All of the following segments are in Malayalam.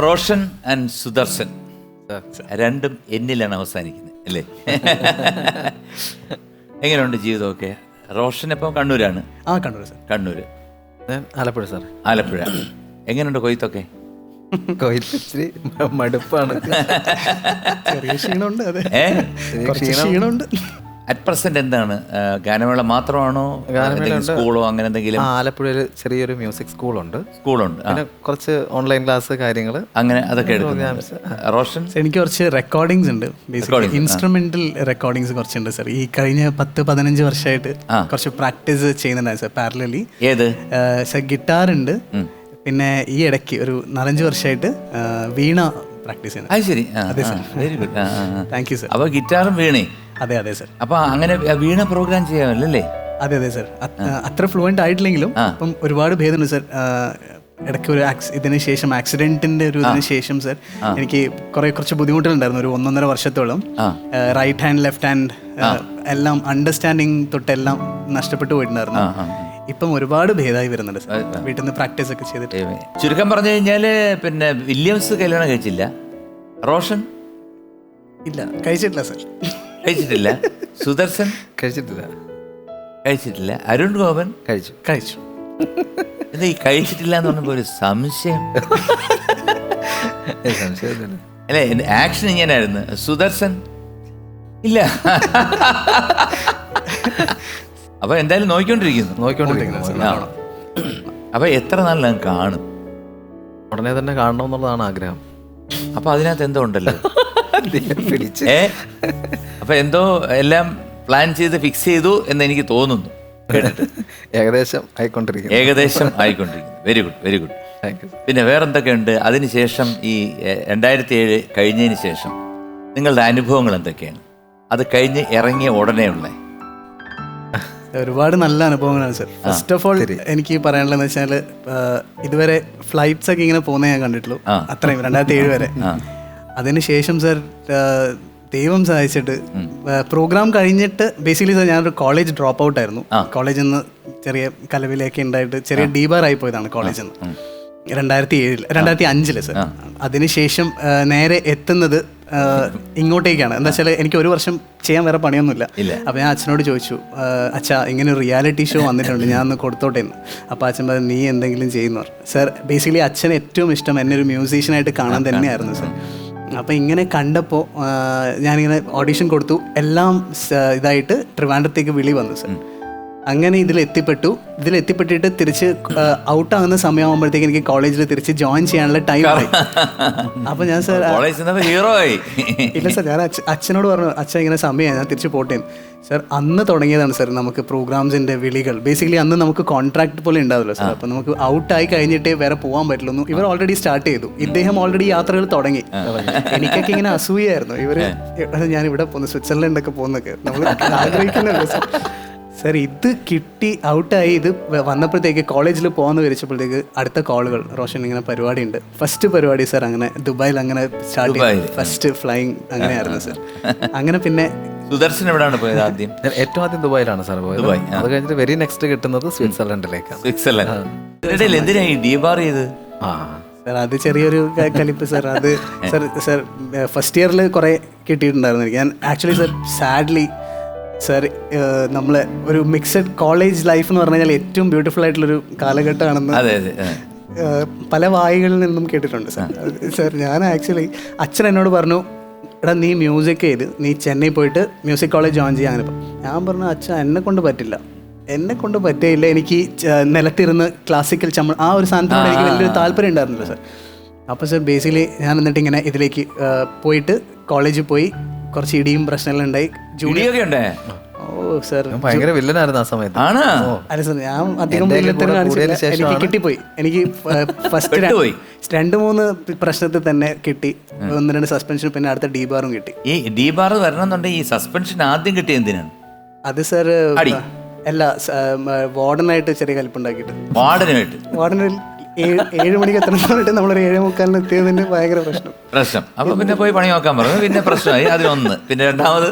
റോഷൻ ആൻഡ് സുദർശൻ രണ്ടും എന്നിലാണ് അവസാനിക്കുന്നത് അല്ലേ? എങ്ങനെയുണ്ട് ജീവിതമൊക്കെ? റോഷൻ ഇപ്പം കണ്ണൂരാണ്. കണ്ണൂർ സാർ. കണ്ണൂര്. ആലപ്പുഴ സാർ. ആലപ്പുഴ. എങ്ങനെയുണ്ട് കൊയ്ത്തൊക്കെ? കൊയ്ത്തിരി മടുപ്പാണ്. ചെറിയ ക്ഷീണമുണ്ട്. അതെ, ക്ഷീണമുണ്ട്. അറ്റ് പ്രസന്റ് എന്താണ്? ഗാനമേള മാത്രമാണോ? സ്കൂളോ അങ്ങനെ എന്തെങ്കിലും? ആലപ്പുഴയിൽ ചെറിയൊരു മ്യൂസിക് സ്കൂളുണ്ട്. പിന്നെ കുറച്ച് ഓൺലൈൻ ക്ലാസ് കാര്യങ്ങൾ അങ്ങനെ അതൊക്കെ എടുക്കുന്നു. റോഷൻ? എനിക്ക് കുറച്ച് റെക്കോർഡിങ്സ് ഉണ്ട്. ബേസിക്കലി ഇൻസ്ട്രുമെന്റൽ റെക്കോർഡിങ്സ് കുറച്ചുണ്ട് സാർ. ഈ കഴിഞ്ഞ 10-15 വർഷമായിട്ട് കുറച്ച് പ്രാക്ടീസ് ചെയ്യുന്നുണ്ടായിരുന്നു സാർ പാരലലി. ഏത് സാർ? ഗിറ്റാർ ഉണ്ട്. പിന്നെ ഈ ഇടയ്ക്ക് ഒരു 4-5 വർഷമായിട്ട് വീണ പ്രാക്ടീസ് ചെയ്യുന്നത്. അത് ശരി. Very good. Thank you sir. അപ്പൊ ഗിറ്റാറും വീണേ? അതെ അതെ സാർ. അപ്പൊ അങ്ങനെ വീണ പ്രോഗ്രാം ചെയ്യാമല്ലേ? അതെ അതെ സാർ. അത്ര ഫ്ലുവൻ്റ് ആയിട്ടില്ലെങ്കിലും ഇപ്പം ഒരുപാട് ഭേദമുണ്ട് സാർ. ഇടയ്ക്ക് ഒരു ഇതിന് ശേഷം ആക്സിഡന്റിന്റെ ഒരു ഇതിന് ശേഷം സാർ എനിക്ക് കുറച്ച് ബുദ്ധിമുട്ടുകളുണ്ടായിരുന്നു. ഒരു 1.5 വർഷത്തോളം റൈറ്റ് ഹാൻഡ് ലെഫ്റ്റ് ഹാൻഡ് എല്ലാം അണ്ടർസ്റ്റാൻഡിങ് തൊട്ടെല്ലാം നഷ്ടപ്പെട്ടു പോയിട്ടുണ്ടായിരുന്നു. ഇപ്പം ഒരുപാട് ഭേദമായി വരുന്നുണ്ട് സാർ. വീട്ടിൽ നിന്ന് പ്രാക്ടീസ് ഒക്കെ ചെയ്തിട്ട്. ചുരുക്കം പറഞ്ഞു കഴിഞ്ഞാല് പിന്നെ വില്യംസ് കല്യാണം കഴിച്ചില്ല. റോഷൻ? ഇല്ല, കഴിച്ചിട്ടില്ല സാർ. കഴിച്ചിട്ടില്ല. സുദർശൻ? കഴിച്ചിട്ടില്ല. അരുൺ ഗോപൻ? കഴിച്ചു. എന്താ ഈ കഴിച്ചിട്ടില്ല എന്ന് പറഞ്ഞപ്പോ ഒരു സംശയം? അല്ലെ, ആക്ഷൻ ഇങ്ങനെയായിരുന്നു. സുദർശൻ? ഇല്ല. അപ്പൊ എന്തായാലും നോക്കിക്കൊണ്ടിരിക്കുന്നു. അപ്പൊ എത്ര നാളിലും കാണും? ഉടനെ തന്നെ കാണണം എന്നുള്ളതാണ് ആഗ്രഹം. അപ്പൊ അതിനകത്ത് എന്തോ ഉണ്ടല്ലോ. അപ്പൊ എന്തോ എല്ലാം പ്ലാൻ ചെയ്ത് ഫിക്സ് ചെയ്തു എന്ന് എനിക്ക് തോന്നുന്നു. ഏകദേശം ആയിക്കൊണ്ടിരിക്കുന്നു. Very good, very good. പിന്നെ വേറെന്തൊക്കെയുണ്ട് അതിനുശേഷം? ഈ 2007 കഴിഞ്ഞതിന് ശേഷം നിങ്ങളുടെ അനുഭവങ്ങൾ എന്തൊക്കെയാണ്? അത് കഴിഞ്ഞ് ഇറങ്ങിയ ഉടനെയുള്ള ഒരുപാട് നല്ല അനുഭവങ്ങളാണ് സാർ. ഫസ്റ്റ് ഓഫ് ഓൾ എനിക്ക് പറയാനുള്ളതെന്ന് വെച്ചാൽ ഇതുവരെ ഫ്ലൈറ്റ്സ് ഒക്കെ ഇങ്ങനെ പോകുന്നത് ഞാൻ കണ്ടിട്ടുള്ളൂ. അത്രയും 2007 വരെ. അതിനുശേഷം സാർ ദൈവം സഹായിച്ചിട്ട് പ്രോഗ്രാം കഴിഞ്ഞിട്ട് ബേസിക്കലി സാർ ഞാനൊരു കോളേജ് ഡ്രോപ്പ് ഔട്ട് ആയിരുന്നു. കോളേജിൽ നിന്ന് ചെറിയ കലവിലേക്ക് ഉണ്ടായിട്ട് ചെറിയ ഡീബാർ ആയി പോയതാണ് കോളേജിൽ നിന്ന് 2005 സാർ. അതിനുശേഷം നേരെ എത്തുന്നത് ഇങ്ങോട്ടേക്കാണ്. എന്താ വെച്ചാൽ എനിക്ക് 1 വർഷം ചെയ്യാൻ വേറെ പണിയൊന്നുമില്ല. അപ്പോൾ ഞാൻ അച്ഛനോട് ചോദിച്ചു, അച്ഛാ ഇങ്ങനെ ഒരു റിയാലിറ്റി ഷോ വന്നിട്ടുണ്ട്, ഞാൻ ഒന്ന് കൊടുത്തോട്ടെ എന്ന്. അപ്പോൾ അച്ഛൻ പറഞ്ഞു നീ എന്തെങ്കിലും ചെയ്യുന്നു സാർ. ബേസിക്കലി അച്ഛന് ഏറ്റവും ഇഷ്ടം എന്നെ ഒരു മ്യൂസീഷ്യനായിട്ട് കാണാൻ തന്നെയായിരുന്നു സാർ. അപ്പോൾ ഇങ്ങനെ കണ്ടപ്പോൾ ഞാനിങ്ങനെ ഓഡിഷൻ കൊടുത്തു. എല്ലാം ഇതായിട്ട് ട്രിവാൻഡ്രത്തേക്ക് വിളി വന്നു സാർ. അങ്ങനെ ഇതിലെത്തിപ്പെട്ടിട്ട് തിരിച്ച് ഔട്ടാകുന്ന സമയമാകുമ്പോഴത്തേക്ക് എനിക്ക് കോളേജിൽ തിരിച്ച് ജോയിൻ ചെയ്യാനുള്ള ടൈം ആയി. അപ്പോൾ ഞാൻ സാർ ഇല്ല സാർ, ഞാൻ അച്ഛനോട് പറഞ്ഞു, അച്ഛൻ ഇങ്ങനെ സമയമായി, ഞാൻ തിരിച്ച് പോട്ടെ സാർ. അന്ന് തുടങ്ങിയതാണ് സാർ നമുക്ക് പ്രോഗ്രാംസിൻ്റെ വിളികൾ. ബേസിക്കലി അന്ന് നമുക്ക് കോൺട്രാക്ട് പോലെ ഉണ്ടാവില്ല സാർ. അപ്പോൾ നമുക്ക് ഔട്ടായി കഴിഞ്ഞിട്ടേ വേറെ പോകാൻ പറ്റുള്ളൂ. ഇവർ ഓൾറെഡി സ്റ്റാർട്ട് ചെയ്തു, ഇദ്ദേഹം ഓൾറെഡി യാത്രകൾ തുടങ്ങി. എനിക്കൊക്കെ ഇങ്ങനെ അസൂയായിരുന്നു. ഞാൻ ഇവിടെ പോകുന്നു, സ്വിറ്റ്സർലൻഡൊക്കെ പോകുന്നൊക്കെ നമ്മൾ ആഗ്രഹിക്കുന്നുണ്ട് സാർ. സാർ ഇത് കിട്ടി ഔട്ടായി ഇത് വന്നപ്പോഴത്തേക്ക് കോളേജിൽ പോകാമെന്ന് വിചാരിച്ചപ്പോഴത്തേക്ക് അടുത്ത കോളുകൾ, റോഷൻ ഇങ്ങനെ പരിപാടി ഉണ്ട്. ഫസ്റ്റ് പരിപാടി സാർ അങ്ങനെ ദുബായിൽ അങ്ങനെ സ്റ്റാർട്ട് ചെയ്തു. ഫസ്റ്റ് ഫ്ലൈയിങ് അങ്ങനെയായിരുന്നു സാർ. അങ്ങനെ പിന്നെ സുദർശൻ എവിടെയാണ് പോയത് ആദ്യം? ഏറ്റവും ആദ്യം ദുബായിലാണ് സാർ പോയത്. അത് കഴിഞ്ഞിട്ട് വെരി നെക്സ്റ്റ് കിട്ടുന്നത് സ്വിറ്റ്സർലൻഡിലേക്കാണ്. സാർ അത് ചെറിയൊരു കലിപ്പ് സാർ. അത് സാർ ഫസ്റ്റ് ഇയറിൽ കുറേ കിട്ടിയിട്ടുണ്ടായിരുന്നു എനിക്ക്. ഞാൻ ആക്ച്വലി സാർ സാഡ്ലി സാർ നമ്മളെ ഒരു മിക്സഡ് കോളേജ് ലൈഫ് എന്ന് പറഞ്ഞു കഴിഞ്ഞാൽ ഏറ്റവും ബ്യൂട്ടിഫുൾ ആയിട്ടുള്ളൊരു കാലഘട്ടമാണെന്ന് പല വായികളിൽ നിന്നും കേട്ടിട്ടുണ്ട് സാർ. സാർ ഞാൻ ആക്ച്വലി അച്ഛൻ എന്നോട് പറഞ്ഞു, എടാ നീ മ്യൂസിക് ചെയ്ത് നീ ചെന്നൈ പോയിട്ട് മ്യൂസിക് കോളേജ് ജോയിൻ ചെയ്യാനിപ്പം. ഞാൻ പറഞ്ഞു, അച്ഛൻ എന്നെ കൊണ്ട് പറ്റില്ല, എനിക്ക് നിലത്തിരുന്ന് ക്ലാസിക്കൽ ആ ഒരു സാധനത്തിനോട് എനിക്ക് വലിയൊരു താല്പര്യം ഉണ്ടായിരുന്നില്ല സാർ. അപ്പോൾ സാർ ബേസിക്കലി ഞാൻ എന്നിട്ട് ഇങ്ങനെ ഇതിലേക്ക് പോയിട്ട് കോളേജിൽ പോയി കുറച്ച് ഇടിയും പ്രശ്നങ്ങളും ഉണ്ടായി. ഭയങ്കര വില്ലനായിരുന്നു ആ സമയത്ത്. അല്ല സാർ, ഞാൻ അധികം വില്ലത്തരം കാണിച്ചില്ല. എനിക്ക് കിട്ടിപ്പോയി. എനിക്ക് ഫസ്റ്റ് 2-3 പ്രശ്നത്തിൽ തന്നെ കിട്ടി. 1-2 സസ്പെൻഷൻ, പിന്നെ അടുത്ത ഡീബാറും കിട്ടി. ഈ ഡീബാർ വരണമെന്നുണ്ടെങ്കിൽ ഈ സസ്പെൻഷൻ ആദ്യം കിട്ടിയ എന്തിനാണ്? അത് സാർ അല്ല, വാർഡനായിട്ട് ചെറിയ കലിപ്പുണ്ടാക്കിയിട്ട്. വാർഡന് 7 മണിക്ക് എത്തണമെന്നിട്ട് നമ്മളൊരു 7:45 എത്തിയതിന് ഭയങ്കര പ്രശ്നം. അപ്പൊ പിന്നെ പോയി പണി നോക്കാൻ പറഞ്ഞു. പിന്നെ പ്രശ്നമായി. അതിലൊന്ന്. പിന്നെ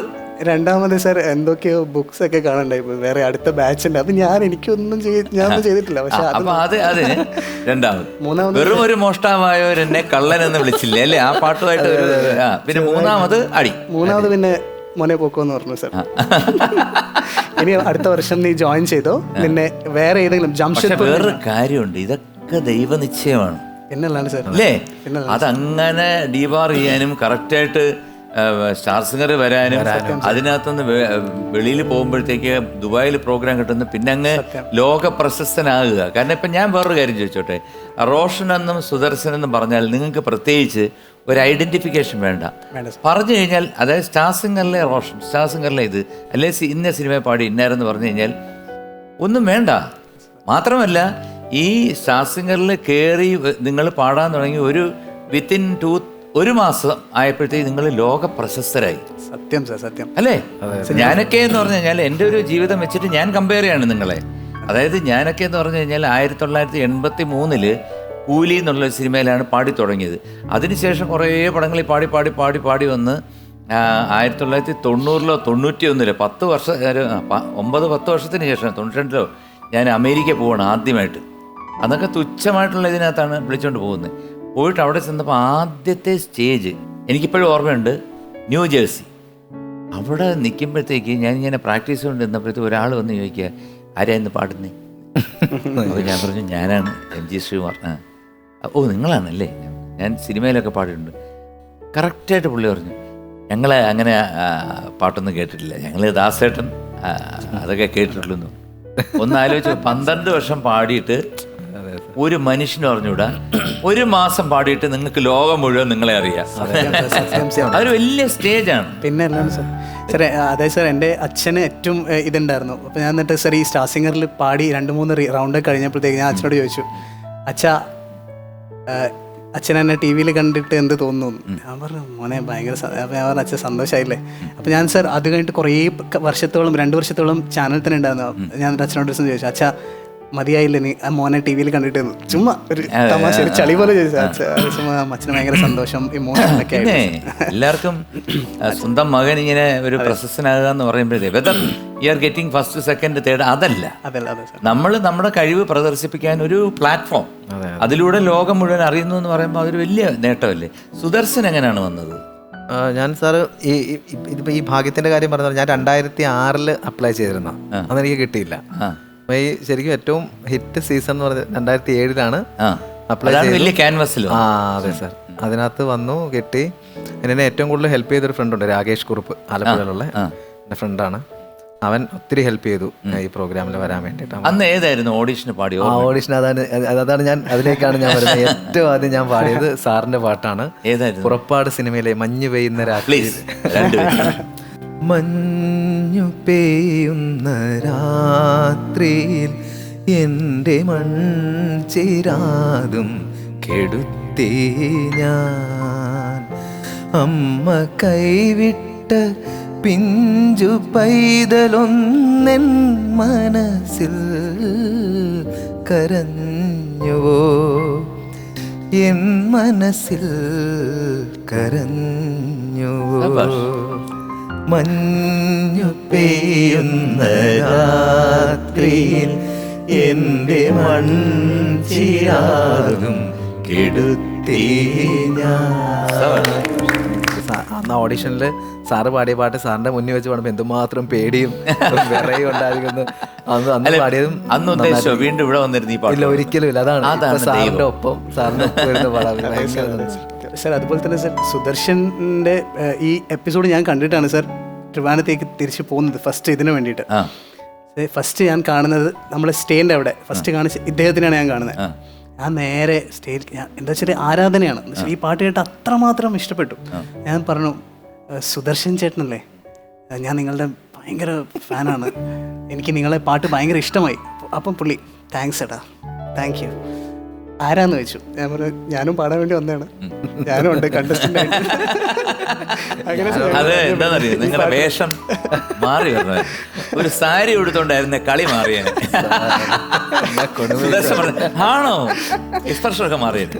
രണ്ടാമത് സാർ എന്തൊക്കെയോ ബുക്സ് ഒക്കെ കാണണ്ടായി വേറെ അടുത്ത ബാച്ച് ഉണ്ട്. അപ്പൊ എനിക്കൊന്നും ഞാനൊന്നും ചെയ്തിട്ടില്ല. പക്ഷെ അപ്പൊ അതിന് രണ്ടാമത് മൂന്നാമത് വെറും ഒരു മോഷ്ടാവായവരെന്നെ കള്ളൻ എന്ന് വിളിച്ചില്ലേ അല്ലേ? ആ പാട്ടുമായിട്ട് പിന്നെ മൂന്നാമത് പിന്നെ മോനെ പോക്കോന്ന് പറഞ്ഞു സാർ. ഇനി അടുത്ത വർഷം നീ ജോയിൻ ചെയ്തോ, നിന്നെ വേറെ ഏതെങ്കിലും ജംഷഡ്പൂർ. വേറൊരു കാര്യമുണ്ട്, ഇതൊക്കെ ദൈവനിശ്ചയമാണ് എന്നല്ലാണ് സാർ അല്ലേ? അതങ്ങനെ ഡീബാർ ചെയ്യാനും കറക്റ്റായിട്ട് സ്റ്റാർ സിംഗർ വരാനും അതിനകത്തുനിന്ന് വെളിയിൽ പോകുമ്പോഴത്തേക്ക് ദുബായിൽ പ്രോഗ്രാം കിട്ടുന്നു, പിന്നെ അങ്ങ് ലോക പ്രശസ്തനാകുക. കാരണം ഇപ്പം ഞാൻ വേറൊരു കാര്യം ചോദിച്ചോട്ടെ, റോഷൻ എന്നും സുദർശൻ എന്നും പറഞ്ഞാൽ നിങ്ങൾക്ക് പ്രത്യേകിച്ച് ഒരു ഐഡന്റിഫിക്കേഷൻ വേണ്ട. പറഞ്ഞു കഴിഞ്ഞാൽ അതായത് സ്റ്റാർ സിംഗറിലെ റോഷൻ, സ്റ്റാർ സിംഗറിലെ ഇത്, അല്ലെ ഇന്ന സിനിമയെ പാടി ഇന്നാരെന്ന് പറഞ്ഞു കഴിഞ്ഞാൽ ഒന്നും വേണ്ട. മാത്രമല്ല ഈ സ്റ്റാർ സിംഗറിൽ കയറി നിങ്ങൾ പാടാൻ തുടങ്ങി വിത്തിൻ ഒരു മാസം ആയപ്പോഴത്തേക്ക് നിങ്ങൾ ലോക പ്രശസ്തരായി. സത്യം സാർ, സത്യം അല്ലേ? ഞാനൊക്കെ എന്ന് പറഞ്ഞു കഴിഞ്ഞാൽ എൻ്റെ ഒരു ജീവിതം വെച്ചിട്ട് ഞാൻ കമ്പയർ ചെയ്യാണ് നിങ്ങളെ. അതായത് ഞാനൊക്കെ എന്ന് പറഞ്ഞു കഴിഞ്ഞാൽ 1983 കൂലി എന്നുള്ള സിനിമയിലാണ് പാടി തുടങ്ങിയത്. അതിനുശേഷം കുറേ പടങ്ങളിൽ പാടി വന്ന് 1990-ലോ 91-ലോ 10 വർഷത്തിന് ശേഷം 92-ലോ ഞാൻ അമേരിക്ക പോവാണ് ആദ്യമായിട്ട്. അതൊക്കെ തുച്ഛമായിട്ടുള്ള ഇതിനകത്താണ് വിളിച്ചുകൊണ്ട് പോകുന്നത്. പോയിട്ട് അവിടെ ചെന്നപ്പോൾ ആദ്യത്തെ സ്റ്റേജ് എനിക്കിപ്പോഴും ഓർമ്മയുണ്ട്, ന്യൂ ജേഴ്സി. അവിടെ നിൽക്കുമ്പോഴത്തേക്ക് ഞാനിങ്ങനെ പ്രാക്ടീസ് കൊണ്ട് നിന്നപ്പോഴത്തേക്ക് ഒരാൾ വന്ന് ചോദിക്കുക, ആരാ ഇന്ന് പാടുന്നേ? അപ്പോൾ ഞാൻ പറഞ്ഞു, ഞാനാണ് MG ശ്രീകുമാർ. ഓ നിങ്ങളാണല്ലേ, ഞാൻ സിനിമയിലൊക്കെ പാടിയിട്ടുണ്ട്. കറക്റ്റായിട്ട് പുള്ളി പറഞ്ഞു, ഞങ്ങൾ അങ്ങനെ പാട്ടൊന്നും കേട്ടിട്ടില്ല, ഞങ്ങൾ ദാസേട്ടൻ അതൊക്കെ കേട്ടിട്ടുള്ളൂ. ഒന്ന് ആലോചിച്ചു, 12 വർഷം പാടിയിട്ട് ഒരു മനുഷ്യന് പറഞ്ഞുകൂടാ, ഒരു മാസം പാടിയിട്ട് നിങ്ങൾക്ക് ലോകം മുഴുവൻ നിങ്ങളെ അറിയാം. അതൊരു വലിയ സ്റ്റേജാണ്. പിന്നെ അല്ലാണ്ട് സാർ അതെ സാർ, എൻ്റെ അച്ഛന് ഏറ്റവും ഇതുണ്ടായിരുന്നു. അപ്പോൾ ഞാൻ എന്നിട്ട് സാർ ഈ സ്റ്റാർ സിംഗറിൽ പാടി 2-3 റൗണ്ട് കഴിഞ്ഞപ്പോഴത്തേക്ക് ഞാൻ അച്ഛനോട് ചോദിച്ചു, അച്ഛൻ എന്നെ TV-യിൽ കണ്ടിട്ട് എന്ത് തോന്നുന്നു? ഞാൻ പറഞ്ഞു, മോനെ ഭയങ്കര. അപ്പോൾ ഞാൻ പറഞ്ഞു, അച്ഛൻ സന്തോഷമായില്ലേ? അപ്പോൾ ഞാൻ സാർ അത് കഴിഞ്ഞിട്ട് കുറേ 2 വർഷത്തോളം ചാനൽ തന്നെ ഉണ്ടായിരുന്നു. ഞാൻ അച്ഛനോട് ദിവസം ചോദിച്ചു, അച്ഛാ മതിയായില്ലേ നീ മോനെ TV-യിൽ കണ്ടിട്ട്? ചുമ്മാ ഒരു തമാശ, ഒരു ചളി പോലെ ചോദിച്ചു. അച്ഛന് ഭയങ്കര സന്തോഷം, ഇമോഷനൊക്കെ. എല്ലാവർക്കും സ്വന്തം മകൻ ഇങ്ങനെ ഒരു പ്രശസ്തനാകുക എന്ന് പറയുമ്പോഴേ whether you are getting first, second, third അതല്ല. നമ്മൾ നമ്മുടെ കഴിവ് പ്രദർശിപ്പിക്കാൻ ഒരു പ്ലാറ്റ്ഫോം, അതിലൂടെ ലോകം മുഴുവൻ അറിയുന്നു എന്ന് പറയുമ്പോൾ അതൊരു വലിയ നേട്ടമല്ലേ? സുദർശൻ എങ്ങനെയാണ് വന്നത്? ഞാൻ സാറ് ഇതിപ്പോൾ ഈ ഭാഗ്യത്തിൻ്റെ കാര്യം പറഞ്ഞാൽ ഞാൻ 2006 അപ്ലൈ ചെയ്തിരുന്നു, അതെനിക്ക് കിട്ടിയില്ല. അപ്പോൾ ഈ ശരിക്കും ഏറ്റവും ഹിറ്റ് സീസൺ എന്ന് പറഞ്ഞത് 2007 അപ്ലൈ ചെയ്തു. അതെ സാർ, അതിനകത്ത് വന്നു, കിട്ടി. എന്നെ ഏറ്റവും കൂടുതൽ ഹെൽപ്പ് ചെയ്തൊരു ഫ്രണ്ടുണ്ട്, രാകേഷ് കുറുപ്പ്, ആലപ്പുഴയിലുള്ള എൻ്റെ ഫ്രണ്ടാണ്. അവൻ ഒത്തിരി ഹെൽപ്പ് ചെയ്തു ഈ പ്രോഗ്രാമിൽ വരാൻ വേണ്ടിയിട്ട്. അന്ന് ഏതായിരുന്നു ഓഡീഷന് പാടിയോ? ഓഡീഷൻ അതാണ് ഞാൻ അതിലേക്കാണ് ഞാൻ വരുന്നത്. ഏറ്റവും ആദ്യം ഞാൻ പാടിയത് സാറിന്റെ പാട്ടാണ്, പുറപ്പാട് സിനിമയിലെ മഞ്ഞ് പെയ്യുന്ന രാത്രി. മഞ്ഞു പെയ്യുന്ന രാത്രിയിൽ എൻ്റെ മൺചിരാതും കെടുത്തി ഞാൻ, അമ്മ കൈവിട്ട പിഞ്ചു പൈതലൊന്നെൻ മനസ്സിൽ കരഞ്ഞുവോ, എൻ മനസ്സിൽ കരഞ്ഞുവോ. മഞ്ഞു പെയ്യുന്ന രാത്രിയിൽ എൻ്റെ മൺചിരാതും കെടുത്തി ഞാൻ. അന്ന് ഓഡിഷനിൽ സാറ് പാടിയ പാട്ട് സാറിന്റെ മുന്നിൽ വെച്ച് പാടുമ്പോൾ എന്തുമാത്രം പേടിയും വിറയും ഉണ്ടായിരുന്നു. അന്ന് പാടിയതും വീണ്ടും ഇവിടെ വന്നിരുന്നു ഈ പാട്ട്. ഇല്ല, ഒരിക്കലും ഇല്ല. അതാണ് സാറിന്റെ ഒപ്പം പാടാൻ. സാർ അതുപോലെ തന്നെ സാർ സുദർശൻ്റെ ഈ എപ്പിസോഡ് ഞാൻ കണ്ടിട്ടാണ് സാർ ട്രിവാൻഡ്രത്തേക്ക് തിരിച്ചു പോകുന്നത്. ഫസ്റ്റ് ഇതിന് വേണ്ടിയിട്ട് ഫസ്റ്റ് ഞാൻ കാണുന്നത് നമ്മളെ സ്റ്റേൻ്റെ അവിടെ ഫസ്റ്റ് കാണിച്ച് ഇദ്ദേഹത്തിനാണ് ഞാൻ കാണുന്നത്. ഞാൻ നേരെ സ്റ്റേജിൽ എന്താ വെച്ചാൽ ആരാധനയാണ്. ഈ പാട്ട് കേട്ട് അത്രമാത്രം ഇഷ്ടപ്പെട്ടു. ഞാൻ പറഞ്ഞു, സുദർശൻ ചേട്ടനല്ലേ, ഞാൻ നിങ്ങളുടെ ഭയങ്കര ഫാനാണ്, എനിക്ക് നിങ്ങളെ പാട്ട് ഭയങ്കര ഇഷ്ടമായി. അപ്പം പുള്ളി താങ്ക്സ് ഏട്ടാ, താങ്ക് യു. ആരാന്ന് ചോദിച്ചു. ഞാൻ പറഞ്ഞു, ഞാനും പാടാൻ വേണ്ടി വന്നതാണ്, ഞാനും ഉണ്ട് കണ്ടസ്റ്റന്റ് ആയിട്ട്. അത് എന്താണെന്നറിയോ, നിങ്ങളുടെ വേഷം മാറി വരുന്നത്. ഒരു സാരി ഉടുത്തോണ്ടായിരുന്ന കളി മാറിയാണ്. ആണോ? എക്സ്പ്രഷനൊക്കെ മാറിയത്.